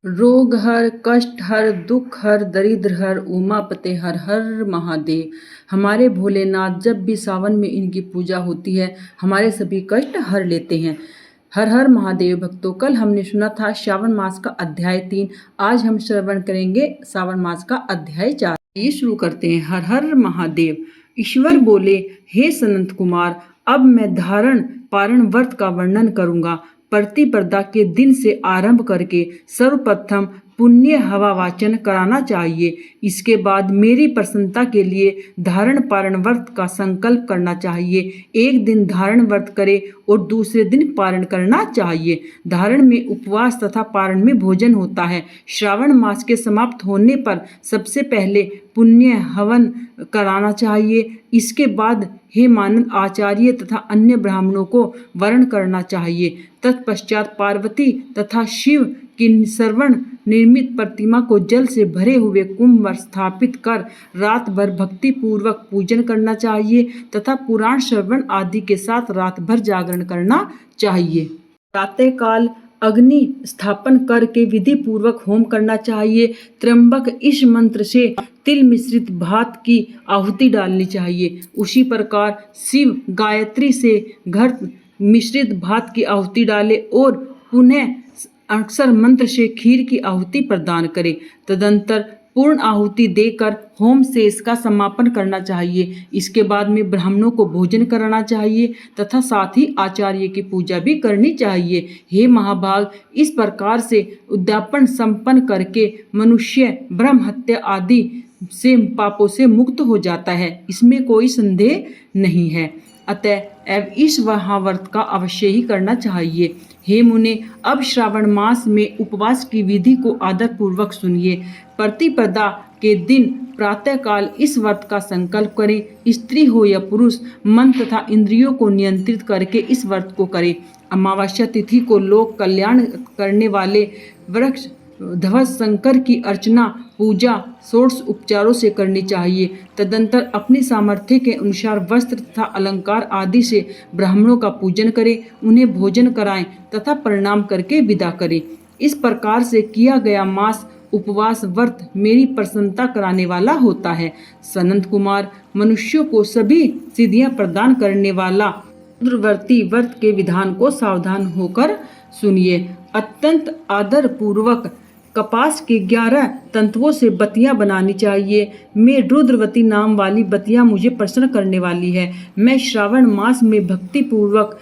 रोग हर, कष्ट हर, दुख हर, दरिद्र हर, उमापते हर हर महादेव। हमारे भोलेनाथ जब भी सावन में इनकी पूजा होती है हमारे सभी कष्ट हर लेते हैं। हर हर महादेव भक्तों, कल हमने सुना था श्रावण मास का अध्याय 3। आज हम श्रवण करेंगे सावन मास का अध्याय 4। ये शुरू करते हैं। हर हर महादेव। ईश्वर बोले, हे सनत कुमार, अब मैं धारण पारण व्रत का वर्णन करूंगा। प्रतिपदा के दिन से आरंभ करके सर्वप्रथम पुण्य हवा वाचन कराना चाहिए। इसके बाद मेरी प्रसन्नता के लिए धारण पारण व्रत का संकल्प करना चाहिए। एक दिन धारण व्रत करे और दूसरे दिन पारण करना चाहिए। धारण में उपवास तथा पारण में भोजन होता है। श्रावण मास के समाप्त होने पर सबसे पहले पुण्य हवन कराना चाहिए। इसके बाद हे मानद आचार्य तथा अन्य ब्राह्मणों को वर्ण करना चाहिए। तत्पश्चात पार्वती तथा शिव की सर्वण निर्मित प्रतिमा को जल से भरे हुए कुंभ पर स्थापित कर रात भर भक्ति पूर्वक पूजन करना चाहिए तथा पुराण श्रवण आदि के साथ रात भर जागरण करना चाहिए। प्रातःकाल अग्नि स्थापन करके विधि पूर्वक होम करना चाहिए। त्र्यंबक इस मंत्र से तिल मिश्रित भात की आहुति डालनी चाहिए। उसी प्रकार शिव गायत्री से घर मिश्रित भात की आहुति डाले और पुनः अक्षर मंत्र से खीर की आहुति प्रदान करे। तदंतर पूर्ण आहुति देकर होम से इसका समापन करना चाहिए। इसके बाद में ब्राह्मणों को भोजन कराना चाहिए तथा साथ ही आचार्य की पूजा भी करनी चाहिए। हे महाभाग, इस प्रकार से उद्यापन संपन्न करके मनुष्य ब्रह्म हत्या आदि से पापों से मुक्त हो जाता है, इसमें कोई संदेह नहीं है। अतः इस महाव्रत का अवश्य ही करना चाहिए। हे मुने, अब श्रावण मास में उपवास की विधि को आदर पूर्वक सुनिए। प्रतिपदा के दिन प्रातःकाल इस व्रत का संकल्प करें। स्त्री हो या पुरुष, मन तथा इंद्रियों को नियंत्रित करके इस व्रत को करें। अमावस्या तिथि को लोक कल्याण करने वाले वृक्ष ध्वज शंकर की अर्चना पूजा षोडश उपचारों से करनी चाहिए। तदंतर अपनी सामर्थ्य के अनुसार वस्त्र तथा अलंकार आदि से ब्राह्मणों का पूजन करें, उन्हें भोजन कराएं तथा प्रणाम करके विदा करें। इस प्रकार से किया गया मास उपवास व्रत मेरी प्रसन्नता कराने वाला होता है। सनत कुमार, मनुष्यों को सभी सिद्धियां प्रदान करने वाला रुद्रव्रती व्रत के विधान को सावधान होकर सुनिए। अत्यंत आदर पूर्वक कपास के 11 तंतुओं से बत्तियां बनानी चाहिए। मैं रुद्रवती नाम वाली बत्तियां मुझे प्रसन्न करने वाली है। मैं श्रावण मास में भक्ति पूर्वक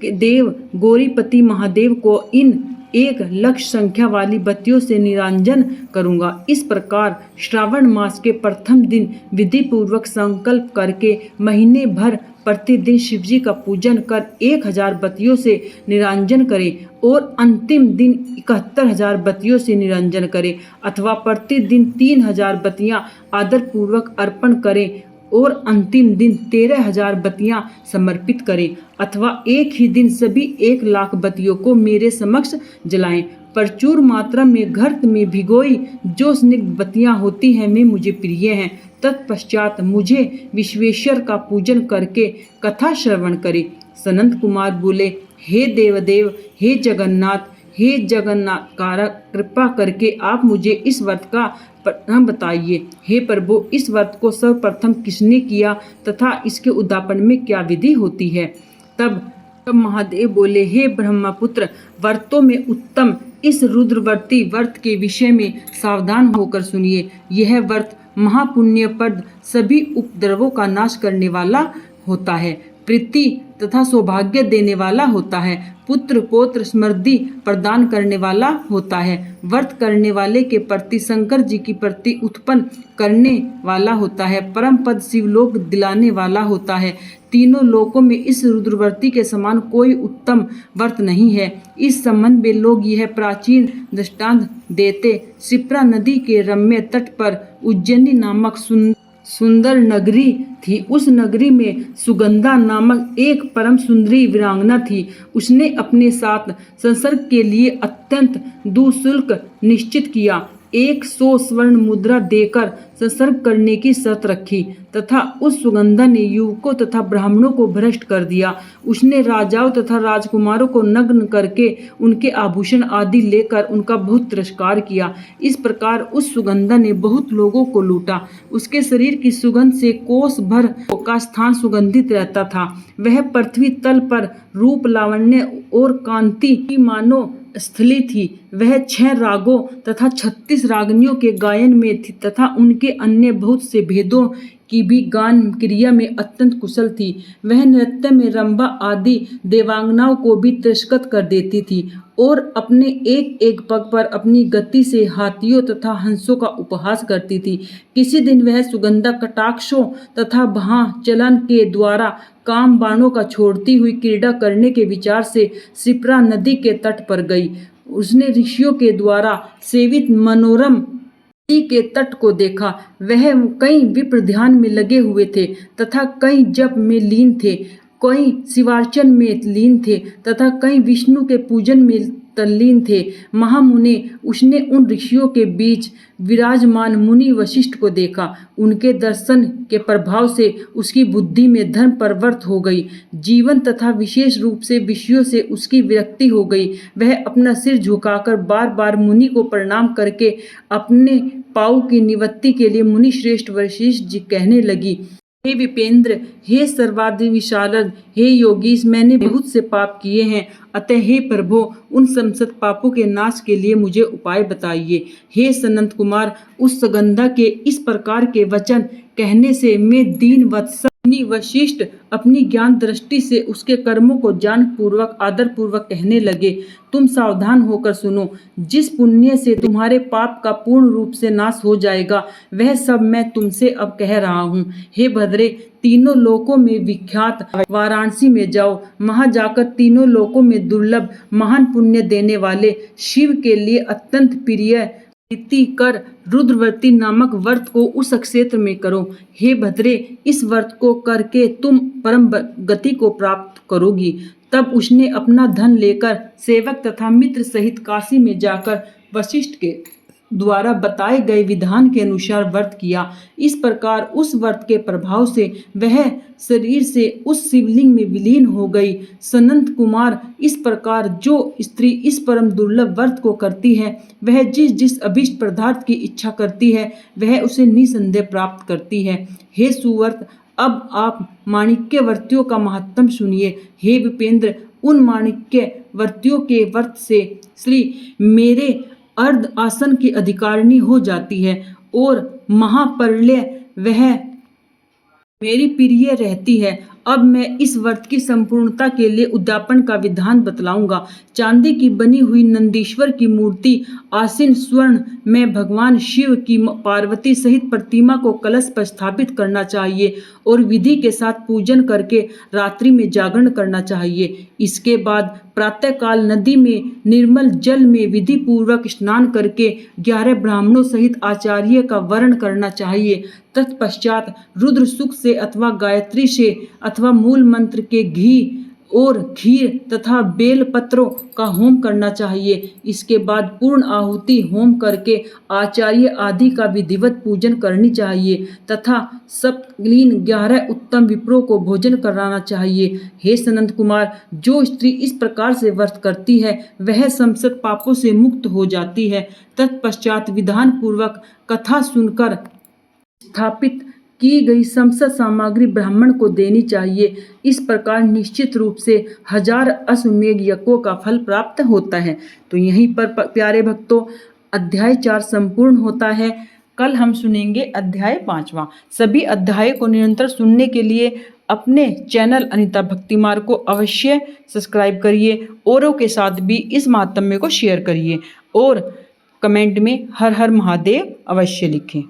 देव गौरीपति महादेव को इन 1,00,000 संख्या वाली बत्तियों से निरंजन करूंगा। इस प्रकार श्रावण मास के प्रथम दिन विधि पूर्वक संकल्प करके महीने भर प्रतिदिन शिवजी का पूजन कर 1,000 बत्तियों से निरंजन करें और अंतिम दिन 71,000 बत्तियों से निरंजन करें, अथवा प्रतिदिन 3,000 बत्तियां आदर पूर्वक अर्पण करें और अंतिम दिन 13,000 बत्तियां समर्पित करें, अथवा एक ही दिन सभी 1,00,000 बत्तियों को मेरे समक्ष जलाएं। प्रचुर मात्रा में घृत में भिगोई जो स्निग्ध बत्तियां होती हैं वे मुझे प्रिय हैं। तत्पश्चात मुझे विश्वेश्वर का पूजन करके कथा श्रवण करें। सनत कुमार बोले, हे देवदेव, हे जगन्नाथ, हे जगन्नाथ कारक, कृपा करके आप मुझे इस व्रत का बताइए। हे प्रभु, इस व्रत को सर्वप्रथम किसने किया तथा इसके उद्यापन में क्या विधि होती है? तब महादेव बोले, हे ब्रह्मपुत्र, व्रतों में उत्तम इस रुद्रव्रती व्रत के विषय में सावधान होकर सुनिए। यह व्रत महापुण्यप्रद, सभी उपद्रवों का नाश करने वाला होता है, प्रीति तथा सौभाग्य देने वाला होता है, पुत्र पौत्र समृद्धि प्रदान करने वाला होता है, व्रत करने वाले के प्रति शंकर जी की प्रति उत्पन्न करने वाला होता है, परम पद शिवलोक दिलाने वाला होता है। तीनों लोकों में इस रुद्रव्रती के समान कोई उत्तम व्रत नहीं है। इस संबंध में लोग यह प्राचीन दृष्टांत देते। शिप्रा नदी के रम्य तट पर उज्जैनी नामक सुंदर नगरी थी। उस नगरी में सुगंधा नामक एक परम सुंदरी वीरांगना थी। उसने अपने साथ संसर्ग के लिए अत्यंत दुःशुल्क निश्चित किया। 100 स्वर्ण मुद्रा देकर सत्सर्ग करने की शर्त रखी तथा उस सुगंधा ने युवकों तथा ब्राह्मणों को भ्रष्ट कर दिया। उसने राजाओं तथा राजकुमारों को नग्न करके उनके आभूषण आदि लेकर उनका बहुत तिरस्कार किया। इस प्रकार उस सुगंधा ने बहुत लोगों को लूटा। उसके शरीर की सुगंध से कोस भर का स्थान सुगंधित रहता था। वह पृथ्वी तल पर रूप, लावण्य और कांति की मानो स्थली थी। वह 6 रागों तथा 36 रागनियों के गायन में थी तथा उनके अन्य बहुत से भेदों की भी गान क्रिया में अत्यंत कुशल थी। वह नृत्य में रंभा आदि देवांगनाओं को भी तिरस्कृत कर देती थी और अपने एक एक पग पर अपनी गति से हाथियों तथा हंसों का उपहास करती थी। किसी दिन वह सुगंधा कटाक्षों तथा भा चलन के द्वारा काम बाणों का छोड़ती हुई क्रीड़ा करने के विचार से शिप्रा नदी के तट पर गई। उसने ऋषियों के द्वारा सेवित मनोरम नदी के तट को देखा। वह कई विप्र ध्यान में लगे हुए थे तथा कई जप में लीन थे, कई शिवार्चन में लीन थे तथा कई विष्णु के पूजन में तल्लीन थे। महामुने, उसने उन ऋषियों के बीच विराजमान मुनि वशिष्ठ को देखा। उनके दर्शन के प्रभाव से उसकी बुद्धि में धर्म प्रवृत्त हो गई। जीवन तथा विशेष रूप से विषयों से उसकी विरक्ति हो गई। वह अपना सिर झुकाकर बार बार मुनि को प्रणाम करके अपने पाँव की निवृत्ति के लिए मुनि श्रेष्ठ वशिष्ठ जी कहने लगी, हे विपेंद्र, हे सर्वाधि विशारद, हे योगीश, मैंने बहुत से पाप किए हैं, अतः हे प्रभो, उन समस्त पापों के नाश के लिए मुझे उपाय बताइए। हे सनंत कुमार, उस सुगंधा के इस प्रकार के वचन कहने से मैं दीन वत्सल मुनि वशिष्ठ अपनी ज्ञान दृष्टि से उसके कर्मों को जान पूर्वक आदर पूर्वक कहने लगे, तुम सावधान होकर सुनो। जिस पुण्य से तुम्हारे पाप का पूर्ण रूप से नाश हो जाएगा, वह सब मैं तुमसे अब कह रहा हूँ। हे भद्रे, तीनों लोकों में विख्यात वाराणसी में जाओ। वहां जाकर तीनों लोकों में दुर्लभ महान पुण्य देने वाले शिव के लिए अत्यंत प्रिय प्रीतिकर रुद्रव्रती नामक व्रत को उस क्षेत्र में करो। हे भद्रे, इस व्रत को करके तुम परम गति को प्राप्त करोगी। तब उसने अपना धन लेकर सेवक तथा मित्र सहित काशी में जाकर वशिष्ठ के द्वारा बताए गए विधान के अनुसार व्रत किया। इस प्रकार उस व्रत के प्रभाव से वह शरीर से उस शिवलिंग में विलीन हो गई। सनंत कुमार, इस प्रकार जो स्त्री इस परम दुर्लभ व्रत को करती है, वह जिस जिस अभीष्ट पदार्थ की इच्छा करती है, वह उसे निसंदेह प्राप्त करती है। हे सुव्रत, अब आप माणिक्य व्रतियों का महात्म सुनिए। हे विपेंद्र, उन माणिक्य व्रतियों के व्रत से श्री मेरे अर्ध आसन की अधिकारिणी हो जाती है और महाप्रलय वह मेरी प्रिय रहती है। अब मैं इस व्रत की संपूर्णता के लिए उद्यापन का विधान बतलाऊंगा। चांदी की बनी हुई नंदीश्वर की मूर्ति आसीन स्वर्ण में भगवान शिव की पार्वती सहित प्रतिमा को कलश पर स्थापित करना चाहिए और विधि के साथ पूजन करके रात्रि में जागरण करना चाहिए। इसके बाद प्रातःकाल नदी में निर्मल जल में विधि पूर्वक स्नान करके 11 ब्राह्मणों सहित आचार्य का वर्ण करना चाहिए। तत्पश्चात रुद्र सुख से अथवा गायत्री से अथवा मूल मंत्र के घी और खीर तथा बेल पत्रों का होम करना चाहिए। इसके बाद पूर्ण आहुति होम करके आचार्य आदि का विधिवत पूजन करनी चाहिए तथा सप्तलीन 11 उत्तम विप्रों को भोजन कराना चाहिए। हे सनंत कुमार, जो स्त्री इस प्रकार से व्रत करती है, वह समस्त पापों से मुक्त हो जाती है। तत्पश्चात विधान पूर्वक कथा सुनकर स्थापित की गई समस्त सामग्री ब्राह्मण को देनी चाहिए। इस प्रकार निश्चित रूप से 1000 अश्वमेध यज्ञों का फल प्राप्त होता है। तो यहीं पर प्यारे भक्तों, अध्याय 4 संपूर्ण होता है। कल हम सुनेंगे अध्याय 5वां। सभी अध्याय को निरंतर सुनने के लिए अपने चैनल अनीता भक्ति मार्ग को अवश्य सब्सक्राइब करिए, औरों के साथ भी इस महात्म्य को शेयर करिए और कमेंट में हर हर महादेव अवश्य लिखें।